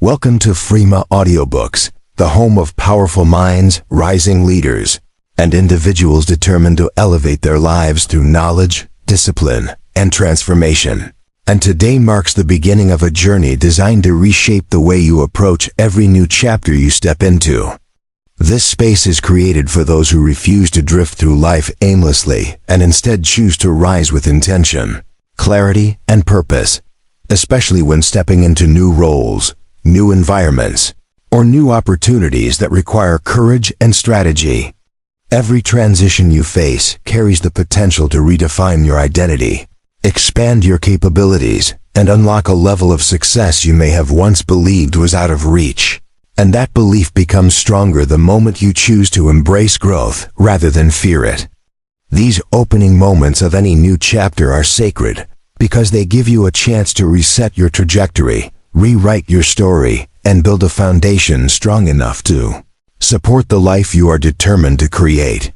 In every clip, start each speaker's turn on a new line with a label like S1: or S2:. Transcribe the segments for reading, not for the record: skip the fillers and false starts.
S1: Welcome to Frema Audiobooks, the home of powerful minds, rising leaders, and individuals determined to elevate their lives through knowledge, discipline, and transformation. And today marks the beginning of a journey designed to reshape the way you approach every new chapter you step into. This space is created for those who refuse to drift through life aimlessly and instead choose to rise with intention, clarity, and purpose, especially when stepping into new roles, new environments, or new opportunities that require courage and strategy. Every transition you face carries the potential to redefine your identity, expand your capabilities, and unlock a level of success you may have once believed was out of reach. And that belief becomes stronger the moment you choose to embrace growth rather than fear it. These opening moments of any new chapter are sacred because they give you a chance to reset your trajectory, rewrite your story, and build a foundation strong enough to support the life you are determined to create.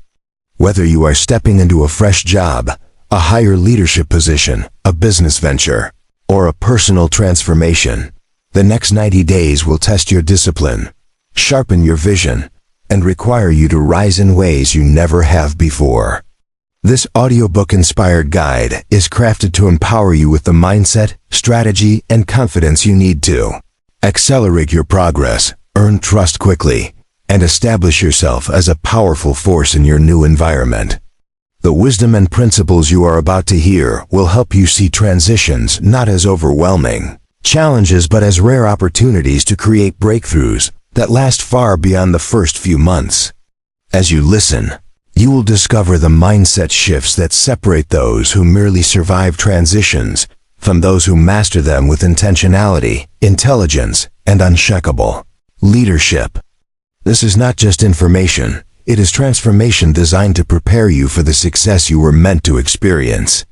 S1: Whether you are stepping into a fresh job, a higher leadership position, a business venture, or a personal transformation, the next 90 days will test your discipline, sharpen your vision, and require you to rise in ways you never have before. This audiobook-inspired guide is crafted to empower you with the mindset, strategy, and confidence you need to accelerate your progress, earn trust quickly, and establish yourself as a powerful force in your new environment. The wisdom and principles you are about to hear will help you see transitions not as overwhelming challenges but as rare opportunities to create breakthroughs that last far beyond the first few months. As you listen, you will discover the mindset shifts that separate those who merely survive transitions from those who master them with intentionality, intelligence, and unshakable leadership. This is not just information, it is transformation designed to prepare you for the success you were meant to experience.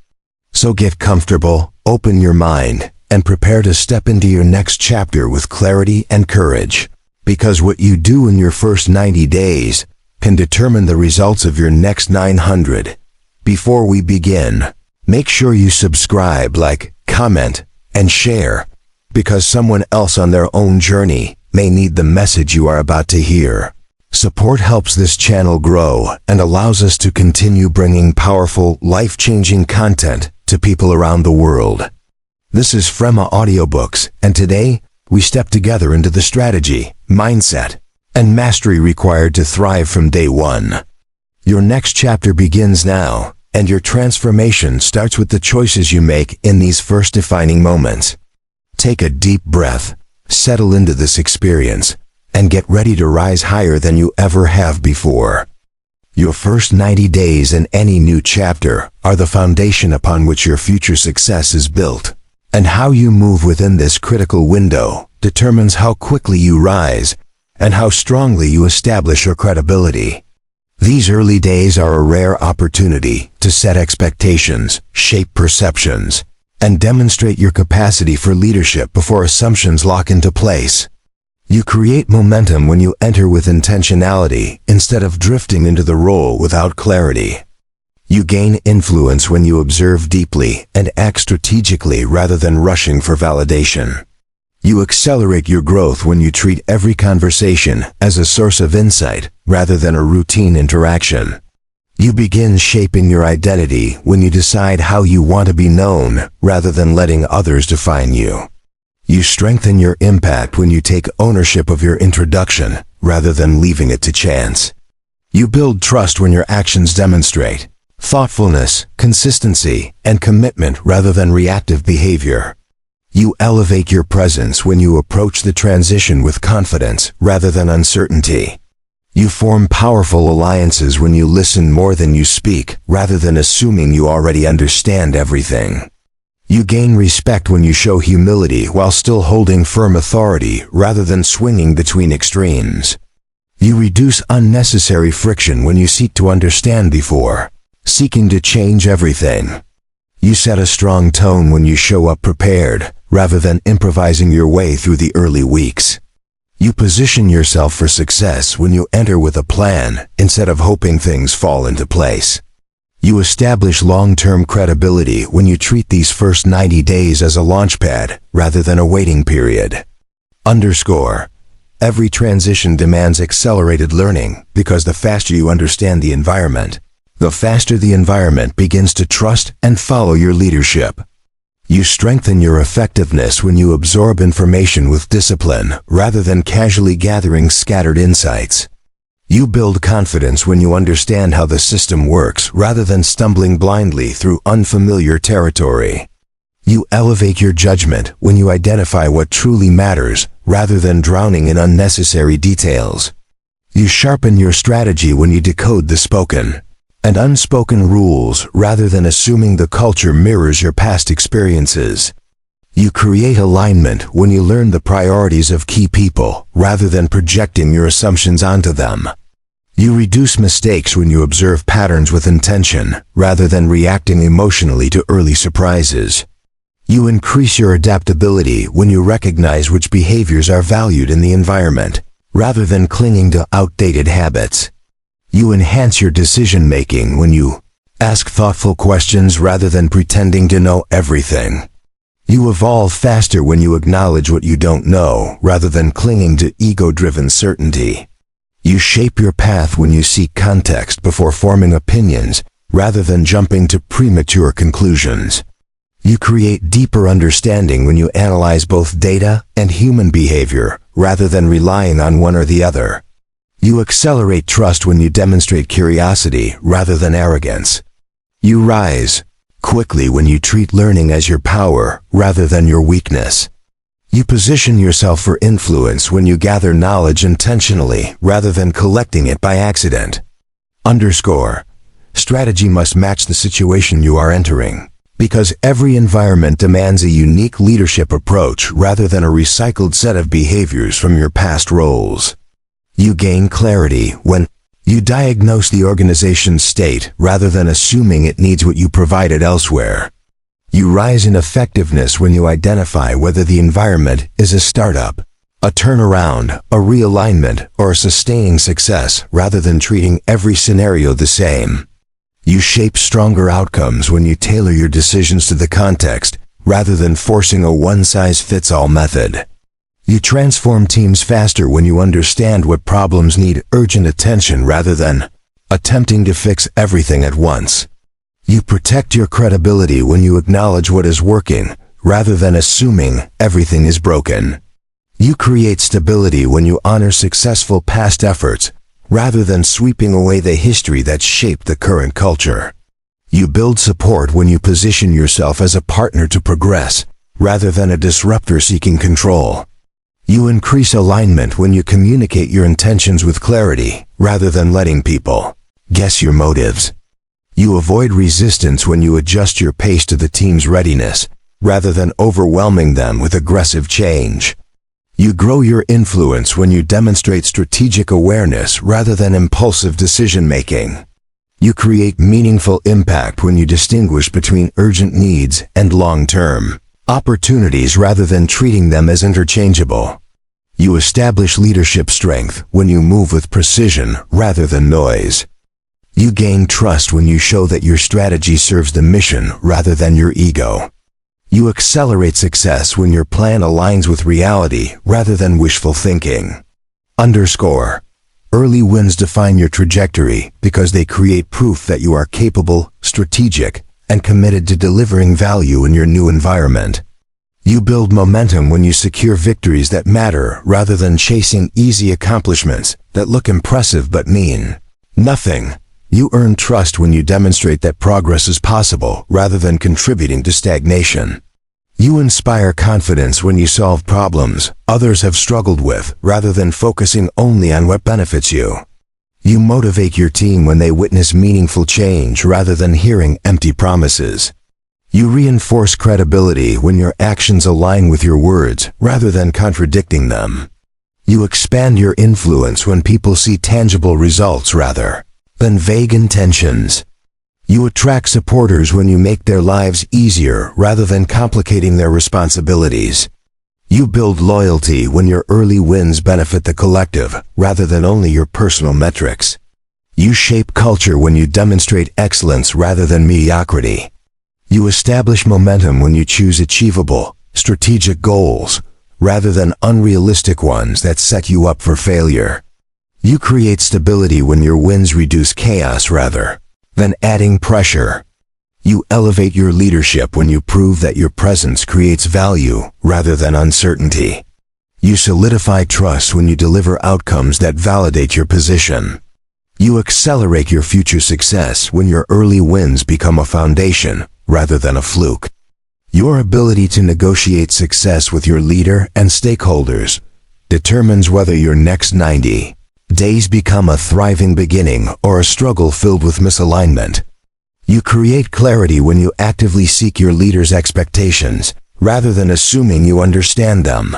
S1: So get comfortable, open your mind, and prepare to step into your next chapter with clarity and courage. Because what you do in your first 90 days can determine the results of your next 900. Before we begin, make sure you subscribe, like, comment, and share, because someone else on their own journey may need the message you are about to hear. Support helps this channel grow and allows us to continue bringing powerful, life-changing content to people around the world. This is Frema Audiobooks, and today, we step together into the strategy, mindset, and mastery required to thrive from day one. Your next chapter begins now, and your transformation starts with the choices you make in these first defining moments. Take a deep breath, settle into this experience, and get ready to rise higher than you ever have before. Your first 90 days in any new chapter are the foundation upon which your future success is built. And how you move within this critical window determines how quickly you rise and how strongly you establish your credibility. These early days are a rare opportunity to set expectations, shape perceptions, and demonstrate your capacity for leadership before assumptions lock into place. You create momentum when you enter with intentionality instead of drifting into the role without clarity. You gain influence when you observe deeply and act strategically rather than rushing for validation. You accelerate your growth when you treat every conversation as a source of insight rather than a routine interaction. You begin shaping your identity when you decide how you want to be known rather than letting others define you. You strengthen your impact when you take ownership of your introduction rather than leaving it to chance. You build trust when your actions demonstrate thoughtfulness, consistency, and commitment rather than reactive behavior. You elevate your presence when you approach the transition with confidence rather than uncertainty. You form powerful alliances when you listen more than you speak rather than assuming you already understand everything. You gain respect when you show humility while still holding firm authority rather than swinging between extremes. You reduce unnecessary friction when you seek to understand before seeking to change everything. You set a strong tone when you show up prepared rather than improvising your way through the early weeks. You position yourself for success when you enter with a plan instead of hoping things fall into place. You establish long-term credibility when you treat these first 90 days as a launchpad rather than a waiting period. Underscore. Every transition demands accelerated learning because the faster you understand the environment, the faster the environment begins to trust and follow your leadership. You strengthen your effectiveness when you absorb information with discipline rather than casually gathering scattered insights. You build confidence when you understand how the system works rather than stumbling blindly through unfamiliar territory. You elevate your judgment when you identify what truly matters rather than drowning in unnecessary details. You sharpen your strategy when you decode the spoken and unspoken rules rather than assuming the culture mirrors your past experiences. You create alignment when you learn the priorities of key people rather than projecting your assumptions onto them. You reduce mistakes when you observe patterns with intention rather than reacting emotionally to early surprises. You increase your adaptability when you recognize which behaviors are valued in the environment rather than clinging to outdated habits. You enhance your decision-making when you ask thoughtful questions rather than pretending to know everything. You evolve faster when you acknowledge what you don't know rather than clinging to ego-driven certainty. You shape your path when you seek context before forming opinions rather than jumping to premature conclusions. You create deeper understanding when you analyze both data and human behavior rather than relying on one or the other. You accelerate trust when you demonstrate curiosity rather than arrogance. You rise quickly when you treat learning as your power rather than your weakness. You position yourself for influence when you gather knowledge intentionally rather than collecting it by accident. Underscore. Strategy must match the situation you are entering, because every environment demands a unique leadership approach rather than a recycled set of behaviors from your past roles. You gain clarity when you diagnose the organization's state rather than assuming it needs what you provided elsewhere. You rise in effectiveness when you identify whether the environment is a startup, a turnaround, a realignment, or a sustaining success rather than treating every scenario the same. You shape stronger outcomes when you tailor your decisions to the context rather than forcing a one-size-fits-all method. You transform teams faster when you understand what problems need urgent attention rather than attempting to fix everything at once. You protect your credibility when you acknowledge what is working rather than assuming everything is broken. You create stability when you honor successful past efforts rather than sweeping away the history that shaped the current culture. You build support when you position yourself as a partner to progress rather than a disruptor seeking control. You increase alignment when you communicate your intentions with clarity rather than letting people guess your motives. You avoid resistance when you adjust your pace to the team's readiness rather than overwhelming them with aggressive change. You grow your influence when you demonstrate strategic awareness rather than impulsive decision-making. You create meaningful impact when you distinguish between urgent needs and long-term opportunities rather than treating them as interchangeable. You establish leadership strength when you move with precision rather than noise. You gain trust when you show that your strategy serves the mission rather than your ego. You accelerate success when your plan aligns with reality rather than wishful thinking. Underscore. Early wins define your trajectory because they create proof that you are capable, strategic, and committed to delivering value in your new environment. You build momentum when you secure victories that matter rather than chasing easy accomplishments that look impressive but mean nothing. You earn trust when you demonstrate that progress is possible rather than contributing to stagnation. You inspire confidence when you solve problems others have struggled with rather than focusing only on what benefits you. You motivate your team when they witness meaningful change rather than hearing empty promises. You reinforce credibility when your actions align with your words rather than contradicting them. You expand your influence when people see tangible results rather than vague intentions. You attract supporters when you make their lives easier rather than complicating their responsibilities. You build loyalty when your early wins benefit the collective rather than only your personal metrics. You shape culture when you demonstrate excellence rather than mediocrity. You establish momentum when you choose achievable, strategic goals rather than unrealistic ones that set you up for failure. You create stability when your wins reduce chaos rather than adding pressure. You elevate your leadership when you prove that your presence creates value rather than uncertainty. You solidify trust when you deliver outcomes that validate your position. You accelerate your future success when your early wins become a foundation rather than a fluke. Your ability to negotiate success with your leader and stakeholders determines whether your next 90 days become a thriving beginning or a struggle filled with misalignment. You create clarity when you actively seek your leader's expectations rather than assuming you understand them.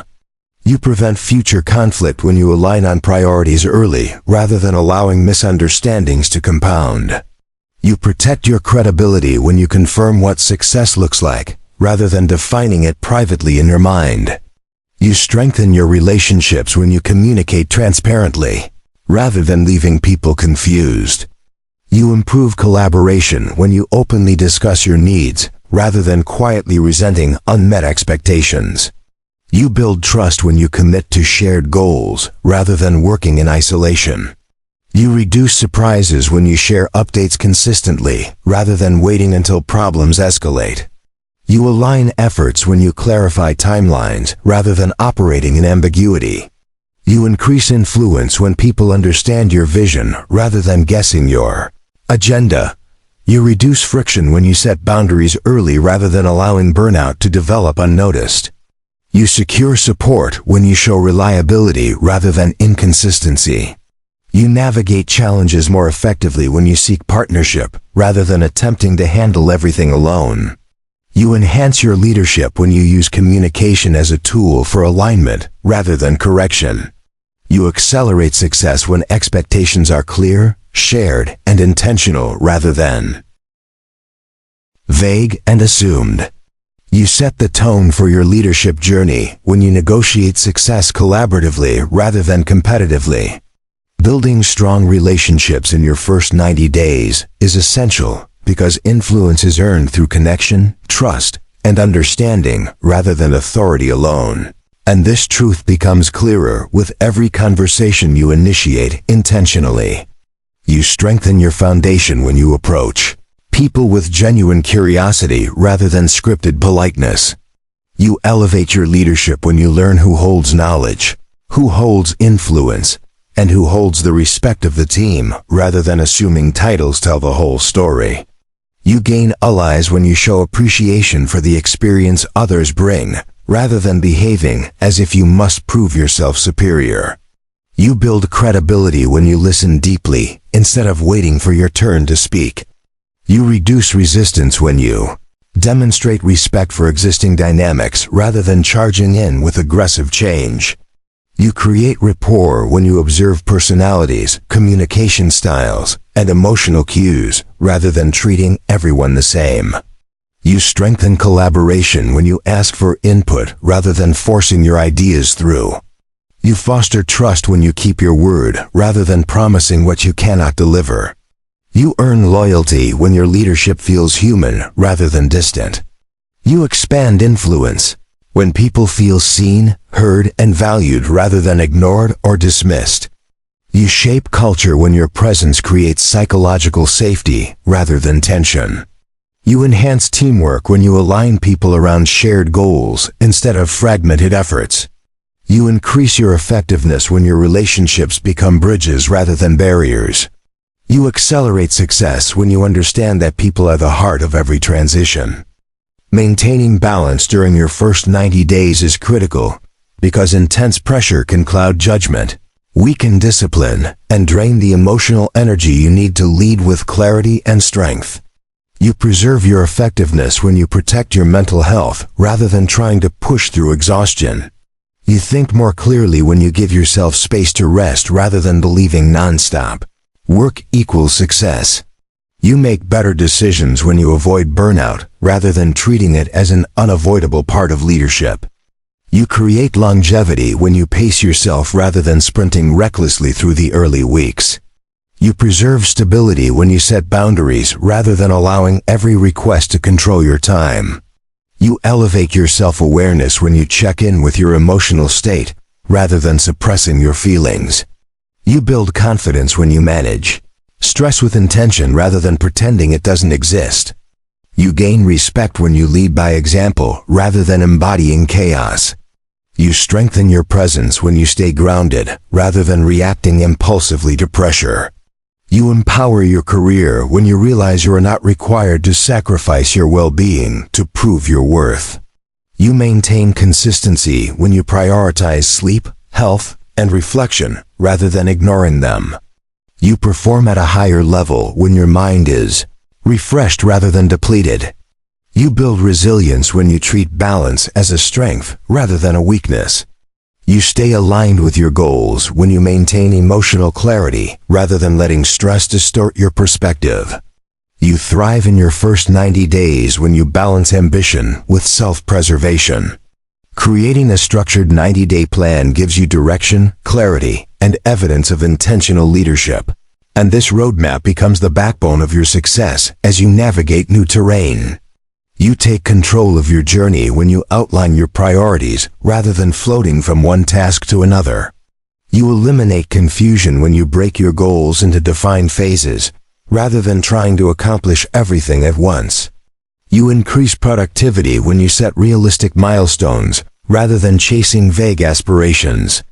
S1: You prevent future conflict when you align on priorities early rather than allowing misunderstandings to compound. You protect your credibility when you confirm what success looks like rather than defining it privately in your mind. You strengthen your relationships when you communicate transparently rather than leaving people confused. You improve collaboration when you openly discuss your needs rather than quietly resenting unmet expectations. You build trust when you commit to shared goals rather than working in isolation. You reduce surprises when you share updates consistently rather than waiting until problems escalate. You align efforts when you clarify timelines rather than operating in ambiguity. You increase influence when people understand your vision rather than guessing your agenda. You reduce friction when you set boundaries early rather than allowing burnout to develop unnoticed. You secure support when you show reliability rather than inconsistency. You navigate challenges more effectively when you seek partnership rather than attempting to handle everything alone. You enhance your leadership when you use communication as a tool for alignment rather than correction. You accelerate success when expectations are clear, shared, and intentional rather than vague and assumed. You set the tone for your leadership journey when you negotiate success collaboratively rather than competitively. Building strong relationships in your first 90 days is essential because influence is earned through connection, trust, and understanding rather than authority alone. And this truth becomes clearer with every conversation you initiate intentionally. You strengthen your foundation when you approach people with genuine curiosity rather than scripted politeness. You elevate your leadership when you learn who holds knowledge, who holds influence, and who holds the respect of the team rather than assuming titles tell the whole story. You gain allies when you show appreciation for the experience others bring rather than behaving as if you must prove yourself superior. You build credibility when you listen deeply instead of waiting for your turn to speak. You reduce resistance when you demonstrate respect for existing dynamics rather than charging in with aggressive change. You create rapport when you observe personalities, communication styles, and emotional cues rather than treating everyone the same. You strengthen collaboration when you ask for input rather than forcing your ideas through. You foster trust when you keep your word rather than promising what you cannot deliver. You earn loyalty when your leadership feels human rather than distant. You expand influence when people feel seen, heard, and valued rather than ignored or dismissed. You shape culture when your presence creates psychological safety rather than tension. You enhance teamwork when you align people around shared goals instead of fragmented efforts. You increase your effectiveness when your relationships become bridges rather than barriers. You accelerate success when you understand that people are the heart of every transition. Maintaining balance during your first 90 days is critical because intense pressure can cloud judgment, weaken discipline, and drain the emotional energy you need to lead with clarity and strength. You preserve your effectiveness when you protect your mental health rather than trying to push through exhaustion. You think more clearly when you give yourself space to rest rather than believing nonstop work equals success. You make better decisions when you avoid burnout rather than treating it as an unavoidable part of leadership. You create longevity when you pace yourself rather than sprinting recklessly through the early weeks. You preserve stability when you set boundaries rather than allowing every request to control your time. You elevate your self-awareness when you check in with your emotional state, rather than suppressing your feelings. You build confidence when you manage stress with intention rather than pretending it doesn't exist. You gain respect when you lead by example rather than embodying chaos. You strengthen your presence when you stay grounded rather than reacting impulsively to pressure. You empower your career when you realize you are not required to sacrifice your well-being to prove your worth. You maintain consistency when you prioritize sleep, health, and reflection rather than ignoring them. You perform at a higher level when your mind is refreshed rather than depleted. You build resilience when you treat balance as a strength rather than a weakness. You stay aligned with your goals when you maintain emotional clarity rather than letting stress distort your perspective. You thrive in your first 90 days when you balance ambition with self-preservation. Creating a structured 90-day plan gives you direction, clarity, and evidence of intentional leadership. And this roadmap becomes the backbone of your success as you navigate new terrain. You take control of your journey when you outline your priorities rather than floating from one task to another. You eliminate confusion when you break your goals into defined phases rather than trying to accomplish everything at once. You increase productivity when you set realistic milestones rather than chasing vague aspirations.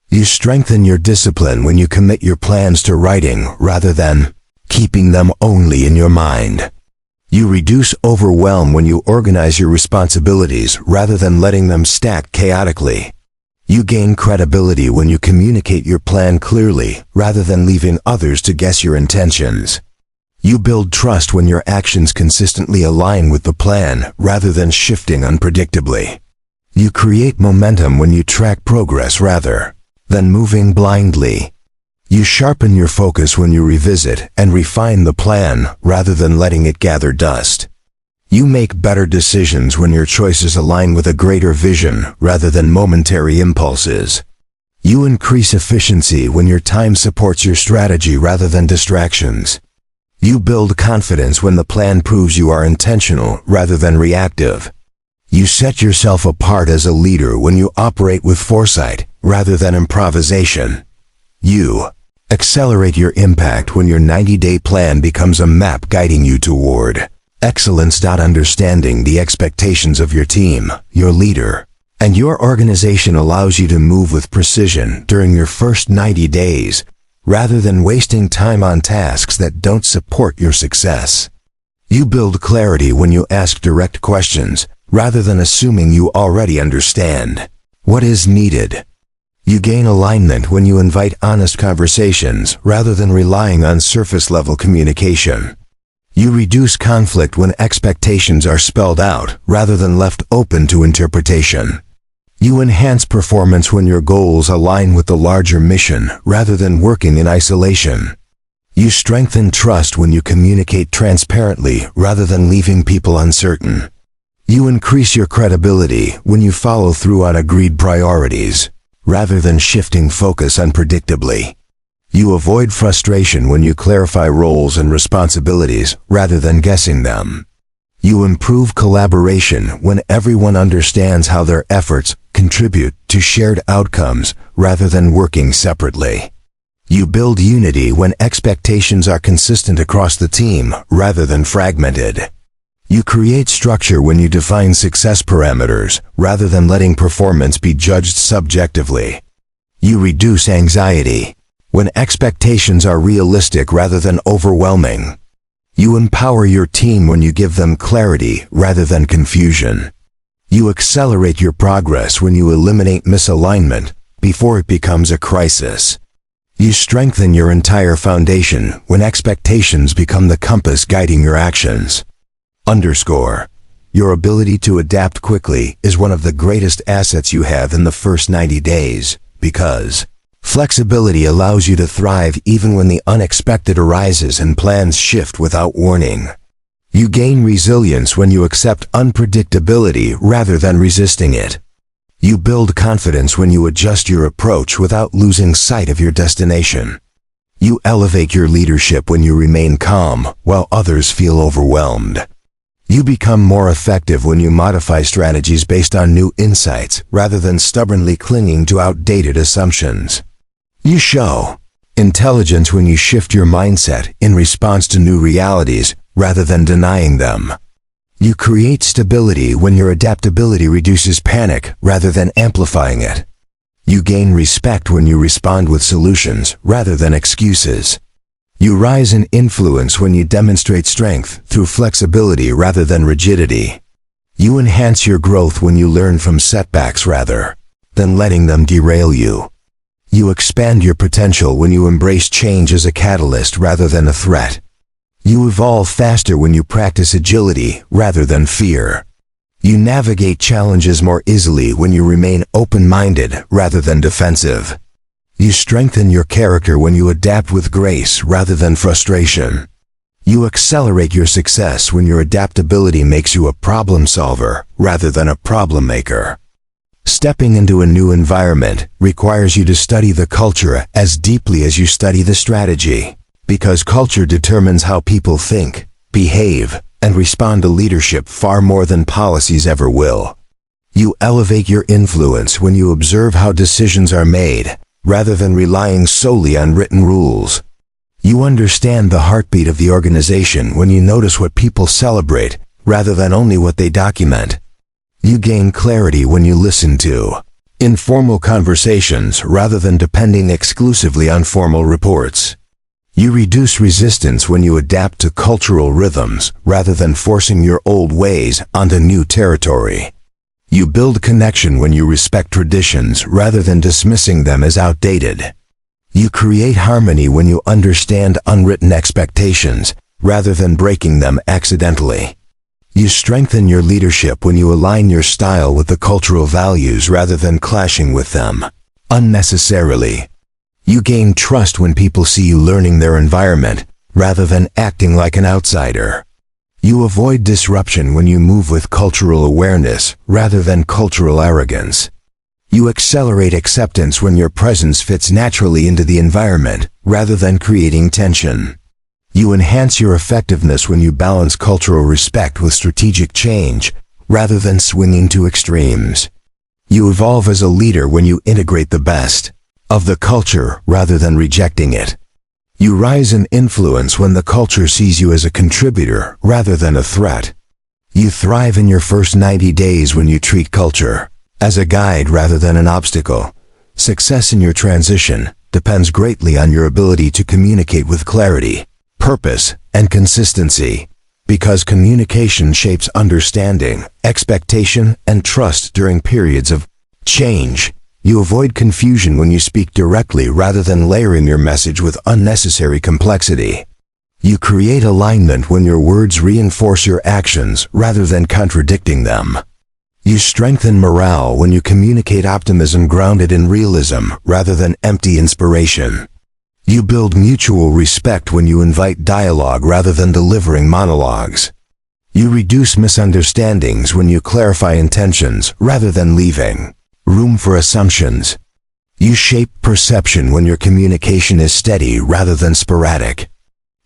S1: You strengthen your discipline when you commit your plans to writing rather than keeping them only in your mind. You reduce overwhelm when you organize your responsibilities rather than letting them stack chaotically. You gain credibility when you communicate your plan clearly rather than leaving others to guess your intentions. You build trust when your actions consistently align with the plan rather than shifting unpredictably. You create momentum when you track progress rather than moving blindly. You sharpen your focus when you revisit and refine the plan rather than letting it gather dust. You make better decisions when your choices align with a greater vision rather than momentary impulses. You increase efficiency when your time supports your strategy rather than distractions. You build confidence when the plan proves you are intentional rather than reactive. You set yourself apart as a leader when you operate with foresight rather than improvisation. You accelerate your impact when your 90-day plan becomes a map guiding you toward excellence. Understanding the expectations of your team, your leader, and your organization allows you to move with precision during your first 90 days, rather than wasting time on tasks that don't support your success. You build clarity when you ask direct questions, rather than assuming you already understand what is needed. You gain alignment when you invite honest conversations rather than relying on surface-level communication. You reduce conflict when expectations are spelled out rather than left open to interpretation. You enhance performance when your goals align with the larger mission rather than working in isolation. You strengthen trust when you communicate transparently rather than leaving people uncertain. You increase your credibility when you follow through on agreed priorities, rather than shifting focus unpredictably. You avoid frustration when you clarify roles and responsibilities rather than guessing them. You improve collaboration when everyone understands how their efforts contribute to shared outcomes rather than working separately. You build unity when expectations are consistent across the team rather than fragmented. You create structure when you define success parameters rather than letting performance be judged subjectively. You reduce anxiety when expectations are realistic rather than overwhelming. You empower your team when you give them clarity rather than confusion. You accelerate your progress when you eliminate misalignment before it becomes a crisis. You strengthen your entire foundation when expectations become the compass guiding your actions. Your ability to adapt quickly is one of the greatest assets you have in the first 90 days, because flexibility allows you to thrive even when the unexpected arises and plans shift without warning. You gain resilience when you accept unpredictability rather than resisting it. You build confidence when you adjust your approach without losing sight of your destination. You elevate your leadership when you remain calm while others feel overwhelmed. You become more effective when you modify strategies based on new insights rather than stubbornly clinging to outdated assumptions. You show intelligence when you shift your mindset in response to new realities rather than denying them. You create stability when your adaptability reduces panic rather than amplifying it. You gain respect when you respond with solutions rather than excuses. You rise in influence when you demonstrate strength through flexibility rather than rigidity. You enhance your growth when you learn from setbacks rather than letting them derail you. You expand your potential when you embrace change as a catalyst rather than a threat. You evolve faster when you practice agility rather than fear. You navigate challenges more easily when you remain open-minded rather than defensive. You strengthen your character when you adapt with grace rather than frustration. You accelerate your success when your adaptability makes you a problem solver rather than a problem maker. Stepping into a new environment requires you to study the culture as deeply as you study the strategy, because culture determines how people think, behave, and respond to leadership far more than policies ever will. You elevate your influence when you observe how decisions are made, rather than relying solely on written rules. You understand the heartbeat of the organization when you notice what people celebrate, rather than only what they document. You gain clarity when you listen to informal conversations rather than depending exclusively on formal reports. You reduce resistance when you adapt to cultural rhythms rather than forcing your old ways onto new territory. You build connection when you respect traditions rather than dismissing them as outdated. You create harmony when you understand unwritten expectations rather than breaking them accidentally. You strengthen your leadership when you align your style with the cultural values rather than clashing with them unnecessarily. You gain trust when people see you learning their environment rather than acting like an outsider. You avoid disruption when you move with cultural awareness rather than cultural arrogance. You accelerate acceptance when your presence fits naturally into the environment rather than creating tension. You enhance your effectiveness when you balance cultural respect with strategic change rather than swinging to extremes. You evolve as a leader when you integrate the best of the culture rather than rejecting it. You rise in influence when the culture sees you as a contributor rather than a threat. You thrive in your first 90 days when you treat culture as a guide rather than an obstacle. Success in your transition depends greatly on your ability to communicate with clarity, purpose, and consistency, because communication shapes understanding, expectation, and trust during periods of change. You avoid confusion when you speak directly rather than layering your message with unnecessary complexity. You create alignment when your words reinforce your actions rather than contradicting them. You strengthen morale when you communicate optimism grounded in realism rather than empty inspiration. You build mutual respect when you invite dialogue rather than delivering monologues. You reduce misunderstandings when you clarify intentions rather than leaving room for assumptions. You shape perception when your communication is steady rather than sporadic.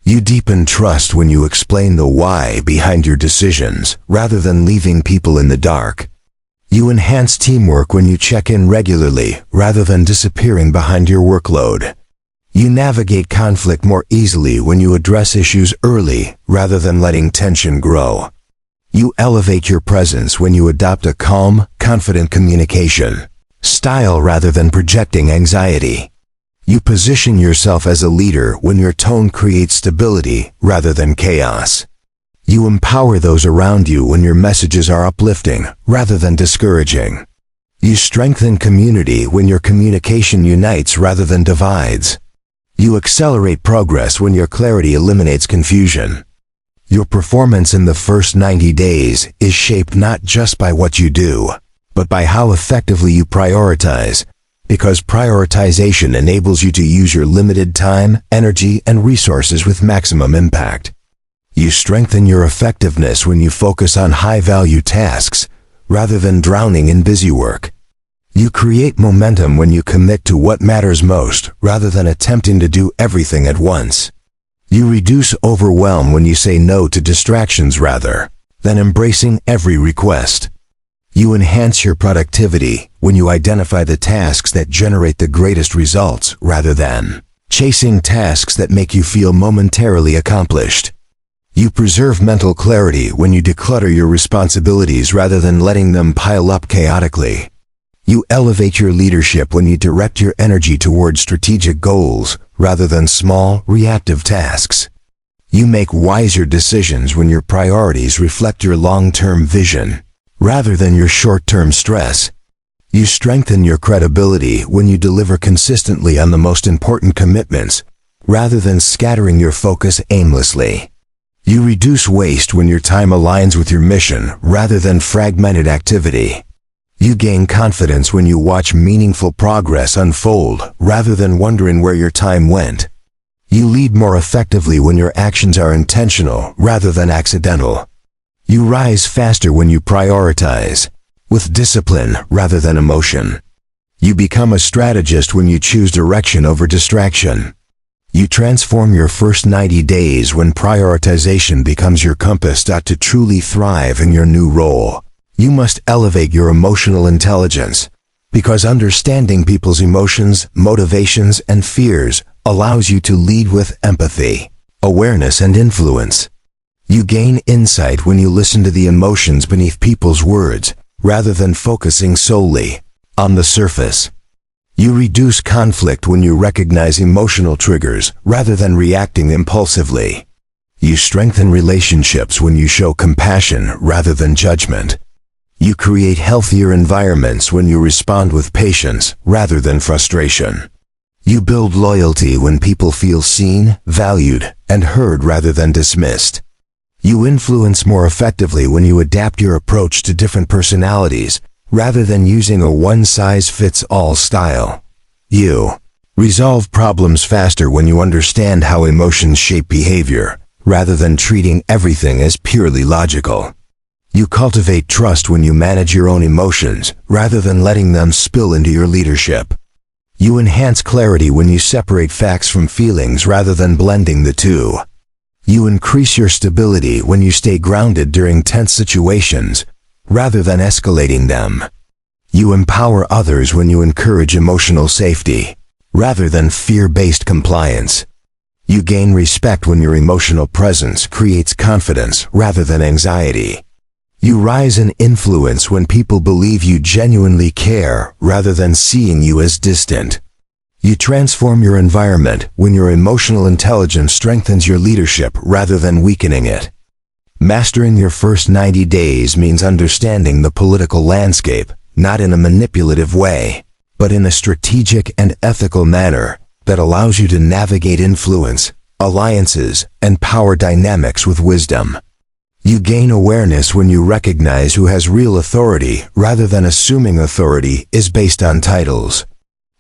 S1: You deepen trust when you explain the why behind your decisions rather than leaving people in the dark. You enhance teamwork when you check in regularly rather than disappearing behind your workload. You navigate conflict more easily when you address issues early rather than letting tension grow. You elevate your presence when you adopt a calm, confident communication style rather than projecting anxiety. You position yourself as a leader when your tone creates stability rather than chaos. You empower those around you when your messages are uplifting rather than discouraging. You strengthen community when your communication unites rather than divides. You accelerate progress when your clarity eliminates confusion. Your performance in the first 90 days is shaped not just by what you do, but by how effectively you prioritize, because prioritization enables you to use your limited time, energy, and resources with maximum impact. You strengthen your effectiveness when you focus on high-value tasks, rather than drowning in busy work. You create momentum when you commit to what matters most, rather than attempting to do everything at once. You reduce overwhelm when you say no to distractions rather than embracing every request. You enhance your productivity when you identify the tasks that generate the greatest results rather than chasing tasks that make you feel momentarily accomplished. You preserve mental clarity when you declutter your responsibilities rather than letting them pile up chaotically. You elevate your leadership when you direct your energy towards strategic goals rather than small, reactive tasks. You make wiser decisions when your priorities reflect your long-term vision rather than your short-term stress. You strengthen your credibility when you deliver consistently on the most important commitments rather than scattering your focus aimlessly. You reduce waste when your time aligns with your mission rather than fragmented activity. You gain confidence when you watch meaningful progress unfold rather than wondering where your time went. You lead more effectively when your actions are intentional rather than accidental. You rise faster when you prioritize, with discipline rather than emotion. You become a strategist when you choose direction over distraction. You transform your first 90 days when prioritization becomes your compass to truly thrive in your new role. You must elevate your emotional intelligence, because understanding people's emotions, motivations, and fears allows you to lead with empathy, awareness, and influence. You gain insight when you listen to the emotions beneath people's words, rather than focusing solely on the surface. You reduce conflict when you recognize emotional triggers rather than reacting impulsively. You strengthen relationships when you show compassion rather than judgment. You create healthier environments when you respond with patience rather than frustration. You build loyalty when people feel seen, valued, and heard rather than dismissed. You influence more effectively when you adapt your approach to different personalities rather than using a one-size-fits-all style. You resolve problems faster when you understand how emotions shape behavior rather than treating everything as purely logical. You cultivate trust when you manage your own emotions rather than letting them spill into your leadership. You enhance clarity when you separate facts from feelings rather than blending the two. You increase your stability when you stay grounded during tense situations rather than escalating them. You empower others when you encourage emotional safety rather than fear-based compliance. You gain respect when your emotional presence creates confidence rather than anxiety. You rise in influence when people believe you genuinely care rather than seeing you as distant. You transform your environment when your emotional intelligence strengthens your leadership rather than weakening it. Mastering your first 90 days means understanding the political landscape, not in a manipulative way, but in a strategic and ethical manner that allows you to navigate influence, alliances, and power dynamics with wisdom. You gain awareness when you recognize who has real authority rather than assuming authority is based on titles.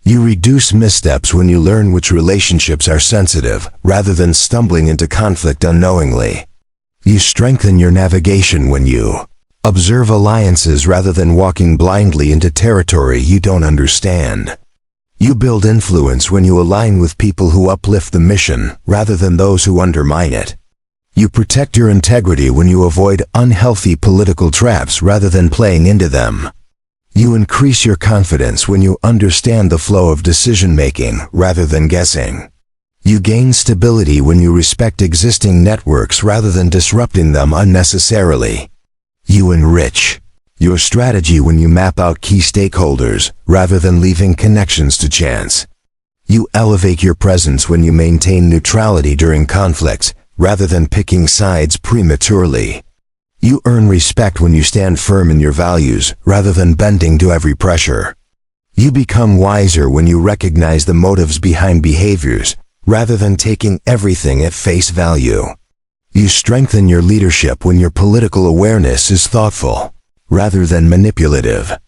S1: You reduce missteps when you learn which relationships are sensitive rather than stumbling into conflict unknowingly. You strengthen your navigation when you observe alliances rather than walking blindly into territory you don't understand. You build influence when you align with people who uplift the mission rather than those who undermine it. You protect your integrity when you avoid unhealthy political traps rather than playing into them. You increase your confidence when you understand the flow of decision-making rather than guessing. You gain stability when you respect existing networks rather than disrupting them unnecessarily. You enrich your strategy when you map out key stakeholders rather than leaving connections to chance. You elevate your presence when you maintain neutrality during conflicts rather than picking sides prematurely. You earn respect when you stand firm in your values rather than bending to every pressure. You become wiser when you recognize the motives behind behaviors rather than taking everything at face value. You strengthen your leadership when your political awareness is thoughtful rather than manipulative.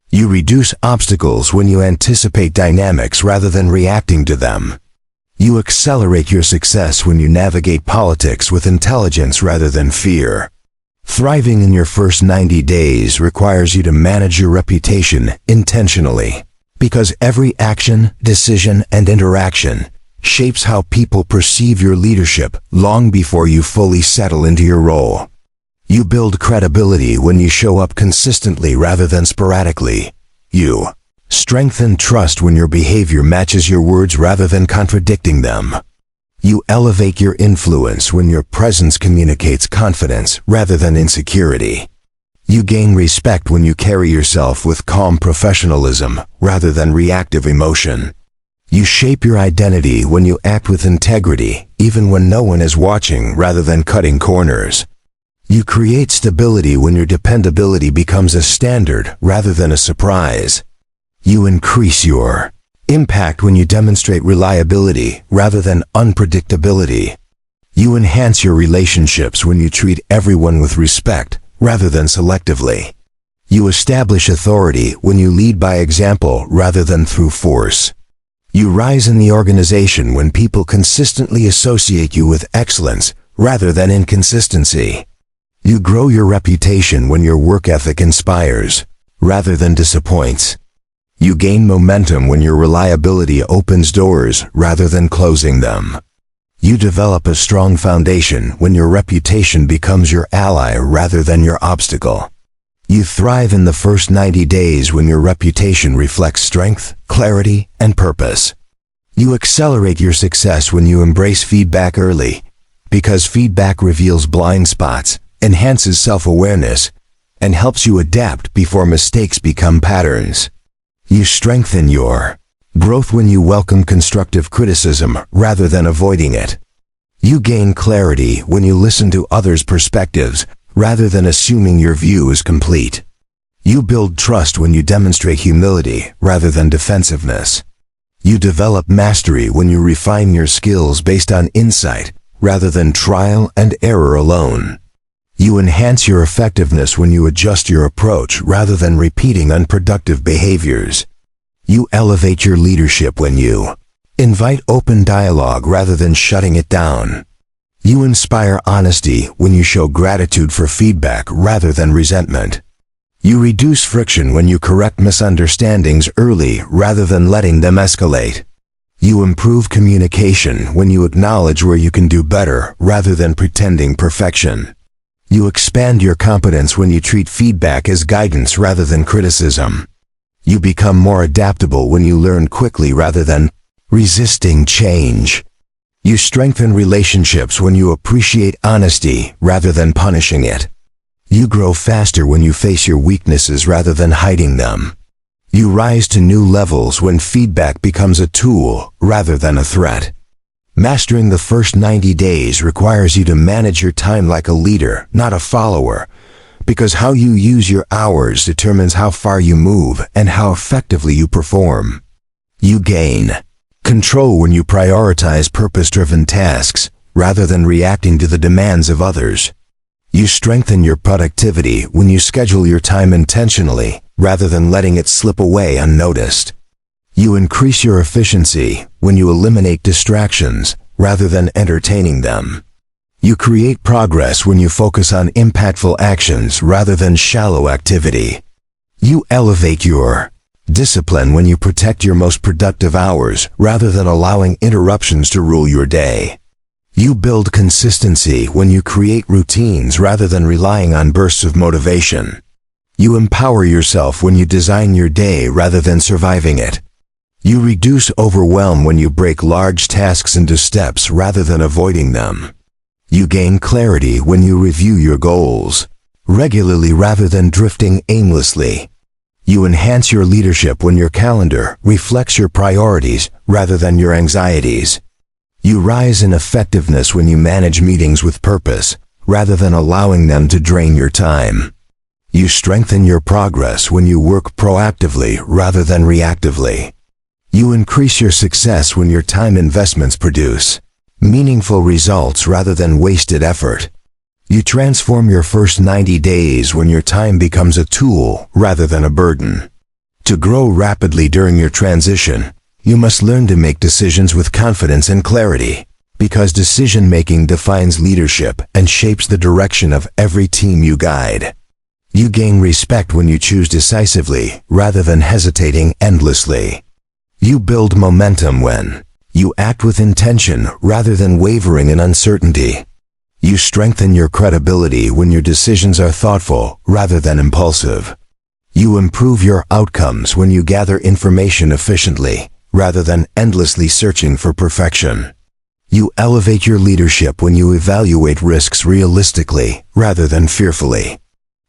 S1: You reduce obstacles when you anticipate dynamics rather than reacting to them. You accelerate your success when you navigate politics with intelligence rather than fear. Thriving in your first 90 days requires you to manage your reputation intentionally, because every action, decision, and interaction shapes how people perceive your leadership long before you fully settle into your role. You build credibility when you show up consistently rather than sporadically. You strengthen trust when your behavior matches your words rather than contradicting them. You elevate your influence when your presence communicates confidence rather than insecurity. You gain respect when you carry yourself with calm professionalism rather than reactive emotion. You shape your identity when you act with integrity, even when no one is watching rather than cutting corners. You create stability when your dependability becomes a standard rather than a surprise. You increase your impact when you demonstrate reliability rather than unpredictability. You enhance your relationships when you treat everyone with respect rather than selectively. You establish authority when you lead by example rather than through force. You rise in the organization when people consistently associate you with excellence rather than inconsistency. You grow your reputation when your work ethic inspires rather than disappoints. You gain momentum when your reliability opens doors rather than closing them. You develop a strong foundation when your reputation becomes your ally rather than your obstacle. You thrive in the first 90 days when your reputation reflects strength, clarity, and purpose. You accelerate your success when you embrace feedback early, because feedback reveals blind spots, enhances self-awareness, and helps you adapt before mistakes become patterns. You strengthen your growth when you welcome constructive criticism rather than avoiding it. You gain clarity when you listen to others' perspectives rather than assuming your view is complete. You build trust when you demonstrate humility rather than defensiveness. You develop mastery when you refine your skills based on insight rather than trial and error alone. You enhance your effectiveness when you adjust your approach rather than repeating unproductive behaviors. You elevate your leadership when you invite open dialogue rather than shutting it down. You inspire honesty when you show gratitude for feedback rather than resentment. You reduce friction when you correct misunderstandings early rather than letting them escalate. You improve communication when you acknowledge where you can do better rather than pretending perfection. You expand your competence when you treat feedback as guidance rather than criticism. You become more adaptable when you learn quickly rather than resisting change. You strengthen relationships when you appreciate honesty rather than punishing it. You grow faster when you face your weaknesses rather than hiding them. You rise to new levels when feedback becomes a tool rather than a threat. Mastering the first 90 days requires you to manage your time like a leader, not a follower, because how you use your hours determines how far you move and how effectively you perform. You gain control when you prioritize purpose-driven tasks rather than reacting to the demands of others. You strengthen your productivity when you schedule your time intentionally rather than letting it slip away unnoticed. You increase your efficiency when you eliminate distractions rather than entertaining them. You create progress when you focus on impactful actions rather than shallow activity. You elevate your discipline when you protect your most productive hours rather than allowing interruptions to rule your day. You build consistency when you create routines rather than relying on bursts of motivation. You empower yourself when you design your day rather than surviving it. You reduce overwhelm when you break large tasks into steps rather than avoiding them. You gain clarity when you review your goals regularly rather than drifting aimlessly. You enhance your leadership when your calendar reflects your priorities rather than your anxieties. You rise in effectiveness when you manage meetings with purpose rather than allowing them to drain your time. You strengthen your progress when you work proactively rather than reactively. You increase your success when your time investments produce meaningful results rather than wasted effort. You transform your first 90 days when your time becomes a tool rather than a burden. To grow rapidly during your transition, you must learn to make decisions with confidence and clarity, because decision-making defines leadership and shapes the direction of every team you guide. You gain respect when you choose decisively rather than hesitating endlessly. You build momentum when you act with intention rather than wavering in uncertainty. You strengthen your credibility when your decisions are thoughtful rather than impulsive. You improve your outcomes when you gather information efficiently rather than endlessly searching for perfection. You elevate your leadership when you evaluate risks realistically rather than fearfully.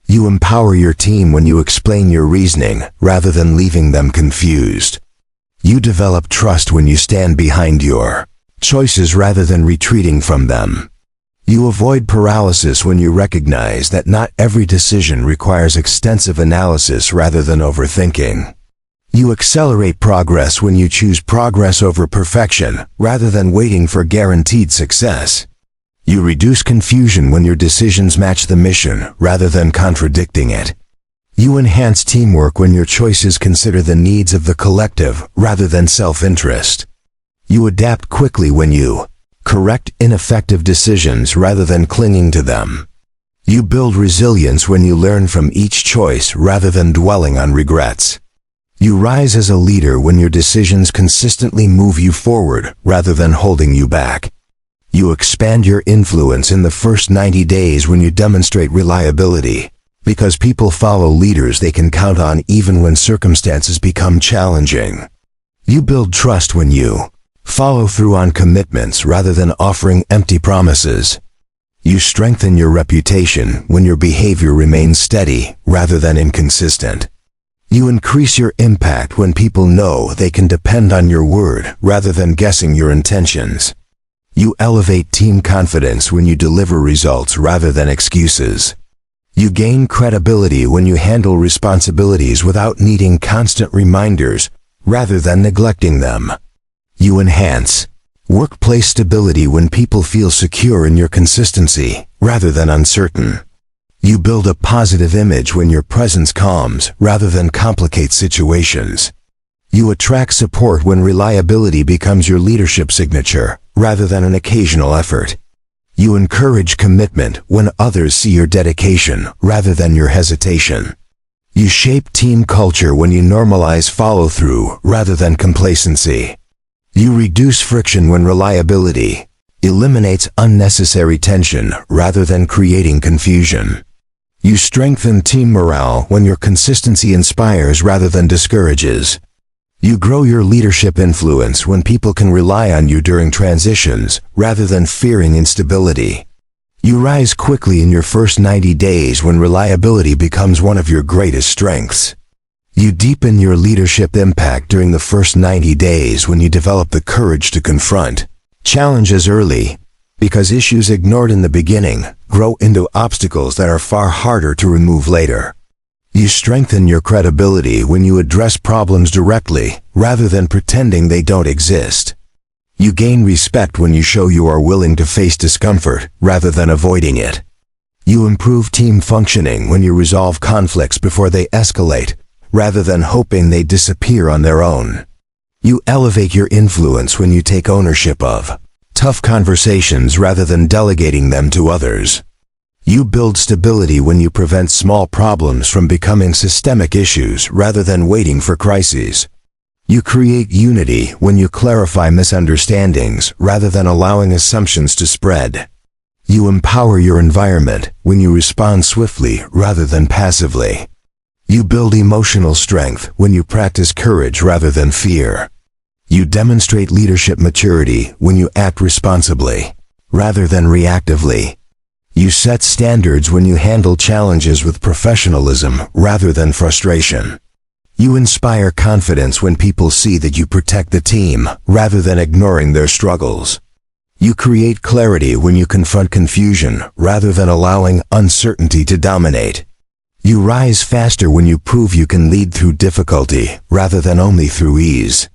S1: You empower your team when you explain your reasoning rather than leaving them confused. You develop trust when you stand behind your choices rather than retreating from them. You avoid paralysis when you recognize that not every decision requires extensive analysis rather than overthinking. You accelerate progress when you choose progress over perfection rather than waiting for guaranteed success. You reduce confusion when your decisions match the mission rather than contradicting it. You enhance teamwork when your choices consider the needs of the collective rather than self-interest. You adapt quickly when you correct ineffective decisions rather than clinging to them. You build resilience when you learn from each choice rather than dwelling on regrets. You rise as a leader when your decisions consistently move you forward rather than holding you back. You expand your influence in the first 90 days when you demonstrate reliability, because people follow leaders they can count on even when circumstances become challenging. You build trust when you follow through on commitments rather than offering empty promises. You strengthen your reputation when your behavior remains steady rather than inconsistent. You increase your impact when people know they can depend on your word rather than guessing your intentions. You elevate team confidence when you deliver results rather than excuses. You gain credibility when you handle responsibilities without needing constant reminders rather than neglecting them. You enhance workplace stability when people feel secure in your consistency rather than uncertain. You build a positive image when your presence calms rather than complicates situations. You attract support when reliability becomes your leadership signature rather than an occasional effort. You encourage commitment when others see your dedication rather than your hesitation. You shape team culture when you normalize follow-through rather than complacency. You reduce friction when reliability eliminates unnecessary tension rather than creating confusion. You strengthen team morale when your consistency inspires rather than discourages. You grow your leadership influence when people can rely on you during transitions rather than fearing instability. You rise quickly in your first 90 days when reliability becomes one of your greatest strengths. You deepen your leadership impact during the first 90 days when you develop the courage to confront challenges early, because issues ignored in the beginning grow into obstacles that are far harder to remove later. You strengthen your credibility when you address problems directly rather than pretending they don't exist. You gain respect when you show you are willing to face discomfort rather than avoiding it. You improve team functioning when you resolve conflicts before they escalate rather than hoping they disappear on their own. You elevate your influence when you take ownership of tough conversations rather than delegating them to others. You build stability when you prevent small problems from becoming systemic issues rather than waiting for crises. You create unity when you clarify misunderstandings rather than allowing assumptions to spread. You empower your environment when you respond swiftly rather than passively. You build emotional strength when you practice courage rather than fear. You demonstrate leadership maturity when you act responsibly rather than reactively. You set standards when you handle challenges with professionalism rather than frustration. You inspire confidence when people see that you protect the team rather than ignoring their struggles. You create clarity when you confront confusion rather than allowing uncertainty to dominate. You rise faster when you prove you can lead through difficulty rather than only through ease.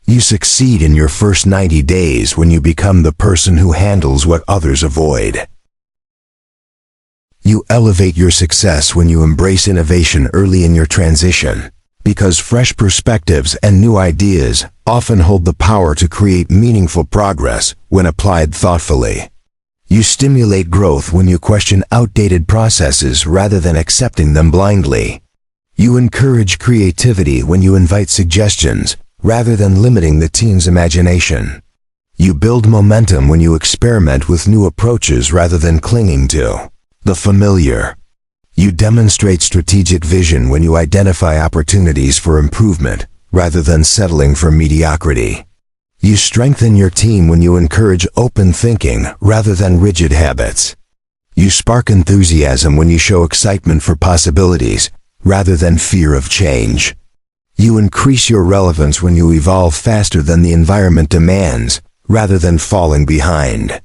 S1: You succeed in your first 90 days when you become the person who handles what others avoid. You elevate your success when you embrace innovation early in your transition, because fresh perspectives and new ideas often hold the power to create meaningful progress when applied thoughtfully. You stimulate growth when you question outdated processes rather than accepting them blindly. You encourage creativity when you invite suggestions rather than limiting the team's imagination. You build momentum when you experiment with new approaches rather than clinging to the familiar. You demonstrate strategic vision when you identify opportunities for improvement rather than settling for mediocrity. You strengthen your team when you encourage open thinking rather than rigid habits. You spark enthusiasm when you show excitement for possibilities rather than fear of change. You increase your relevance when you evolve faster than the environment demands rather than falling behind.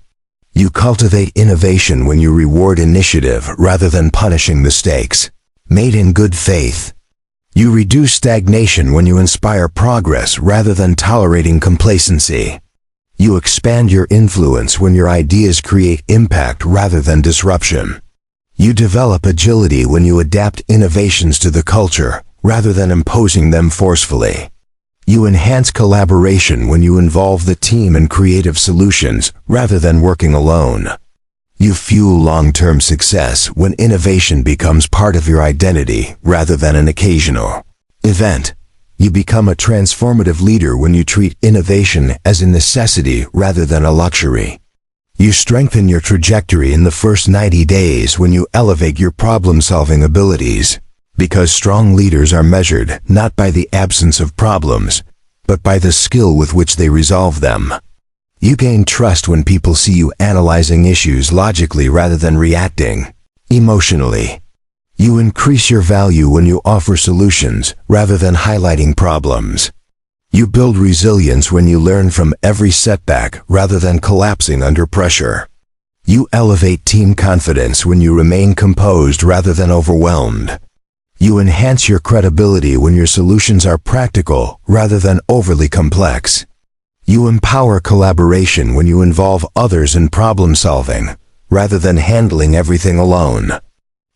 S1: You cultivate innovation when you reward initiative rather than punishing mistakes made in good faith. You reduce stagnation when you inspire progress rather than tolerating complacency. You expand your influence when your ideas create impact rather than disruption. You develop agility when you adapt innovations to the culture rather than imposing them forcefully. You enhance collaboration when you involve the team in creative solutions rather than working alone. You fuel long-term success when innovation becomes part of your identity rather than an occasional event. You become a transformative leader when you treat innovation as a necessity rather than a luxury. You strengthen your trajectory in the first 90 days when you elevate your problem-solving abilities. Because strong leaders are measured not by the absence of problems, but by the skill with which they resolve them. You gain trust when people see you analyzing issues logically rather than reacting emotionally. You increase your value when you offer solutions rather than highlighting problems. You build resilience when you learn from every setback rather than collapsing under pressure. You elevate team confidence when you remain composed rather than overwhelmed. You enhance your credibility when your solutions are practical rather than overly complex. You empower collaboration when you involve others in problem solving rather than handling everything alone.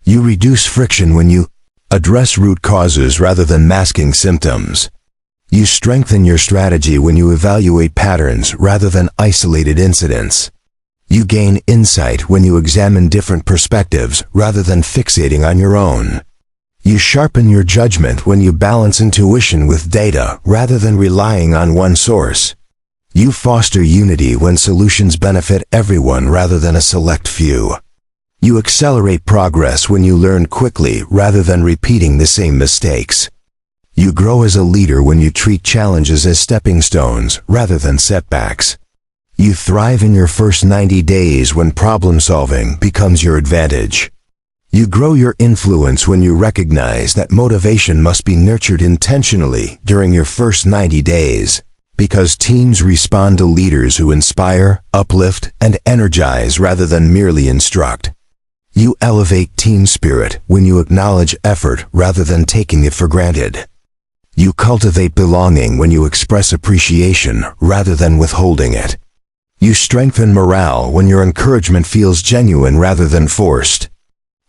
S1: You reduce friction when you address root causes rather than masking symptoms. You strengthen your strategy when you evaluate patterns rather than isolated incidents. You gain insight when you examine different perspectives rather than fixating on your own. You sharpen your judgment when you balance intuition with data rather than relying on one source. You foster unity when solutions benefit everyone rather than a select few. You accelerate progress when you learn quickly rather than repeating the same mistakes. You grow as a leader when you treat challenges as stepping stones rather than setbacks. You thrive in your first 90 days when problem solving becomes your advantage. You grow your influence when you recognize that motivation must be nurtured intentionally during your first 90 days, because teams respond to leaders who inspire, uplift, and energize rather than merely instruct. You elevate team spirit when you acknowledge effort rather than taking it for granted. You cultivate belonging when you express appreciation rather than withholding it. You strengthen morale when your encouragement feels genuine rather than forced.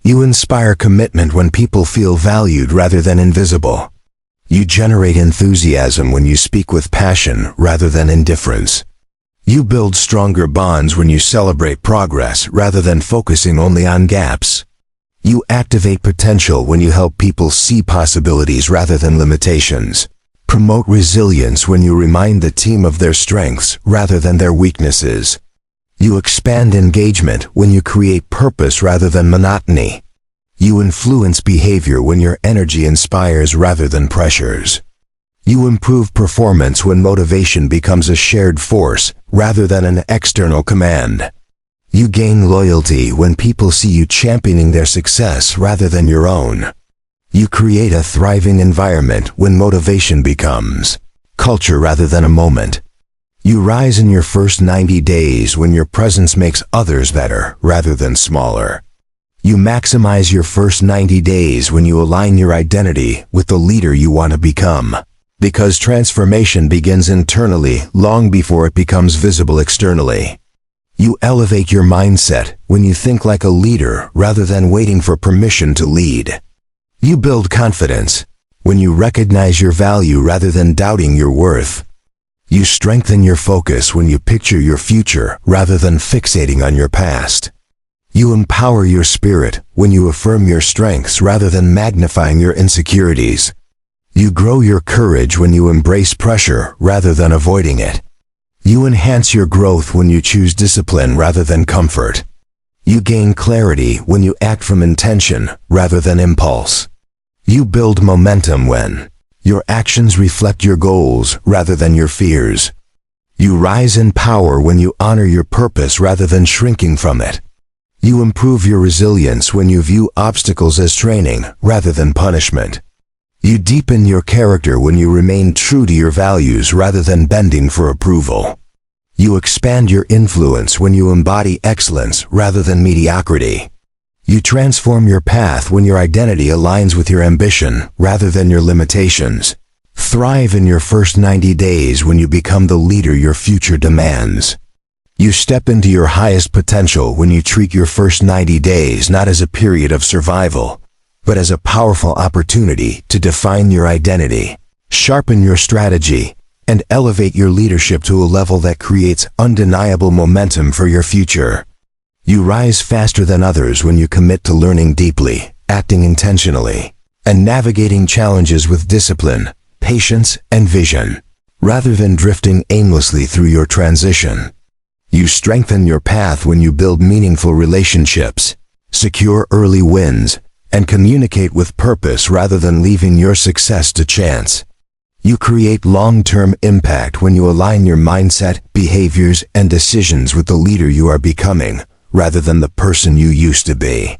S1: You inspire commitment when people feel valued rather than invisible. You generate enthusiasm when you speak with passion rather than indifference. You build stronger bonds when you celebrate progress rather than focusing only on gaps. You activate potential when you help people see possibilities rather than limitations. Promote resilience when you remind the team of their strengths rather than their weaknesses. You expand engagement when you create purpose rather than monotony. You influence behavior when your energy inspires rather than pressures. You improve performance when motivation becomes a shared force rather than an external command. You gain loyalty when people see you championing their success rather than your own. You create a thriving environment when motivation becomes culture rather than a moment. You rise in your first 90 days when your presence makes others better rather than smaller. You maximize your first 90 days when you align your identity with the leader you want to become. Because transformation begins internally long before it becomes visible externally. You elevate your mindset when you think like a leader rather than waiting for permission to lead. You build confidence when you recognize your value rather than doubting your worth. You strengthen your focus when you picture your future rather than fixating on your past. You empower your spirit when you affirm your strengths rather than magnifying your insecurities. You grow your courage when you embrace pressure rather than avoiding it. You enhance your growth when you choose discipline rather than comfort. You gain clarity when you act from intention rather than impulse. You build momentum when your actions reflect your goals rather than your fears. You rise in power when you honor your purpose rather than shrinking from it. You improve your resilience when you view obstacles as training rather than punishment. You deepen your character when you remain true to your values rather than bending for approval. You expand your influence when you embody excellence rather than mediocrity. You transform your path when your identity aligns with your ambition rather than your limitations. Thrive in your first 90 days when you become the leader your future demands. You step into your highest potential when you treat your first 90 days not as a period of survival, but as a powerful opportunity to define your identity, sharpen your strategy, and elevate your leadership to a level that creates undeniable momentum for your future. You rise faster than others when you commit to learning deeply, acting intentionally, and navigating challenges with discipline, patience, and vision, rather than drifting aimlessly through your transition. You strengthen your path when you build meaningful relationships, secure early wins, and communicate with purpose rather than leaving your success to chance. You create long-term impact when you align your mindset, behaviors, and decisions with the leader you are becoming, rather than the person you used to be.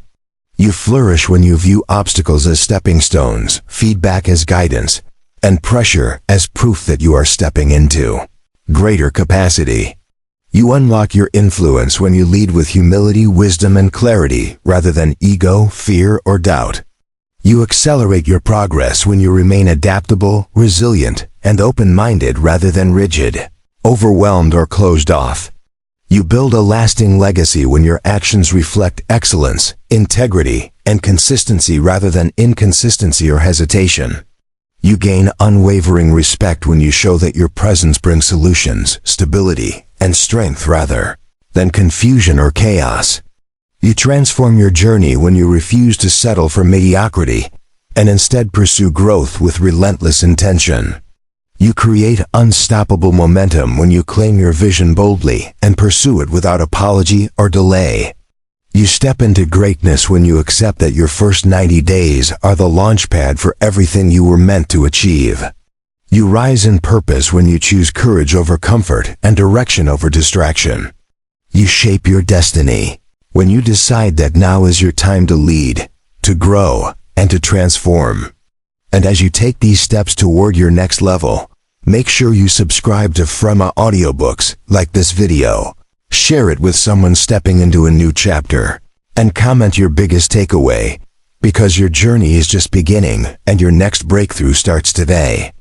S1: You flourish when you view obstacles as stepping stones, feedback as guidance, and pressure as proof that you are stepping into greater capacity. You unlock your influence when you lead with humility, wisdom, and clarity rather than ego, fear, or doubt. You accelerate your progress when you remain adaptable, resilient, and open-minded rather than rigid, overwhelmed, or closed off. You build a lasting legacy when your actions reflect excellence, integrity, and consistency rather than inconsistency or hesitation. You gain unwavering respect when you show that your presence brings solutions, stability, and strength rather than confusion or chaos. You transform your journey when you refuse to settle for mediocrity and instead pursue growth with relentless intention. You create unstoppable momentum when you claim your vision boldly and pursue it without apology or delay. You step into greatness when you accept that your first 90 days are the launchpad for everything you were meant to achieve. You rise in purpose when you choose courage over comfort and direction over distraction. You shape your destiny when you decide that now is your time to lead, to grow, and to transform. And as you take these steps toward your next level, make sure you subscribe to Frema Audiobooks, like this video, share it with someone stepping into a new chapter, and comment your biggest takeaway, because your journey is just beginning and your next breakthrough starts today.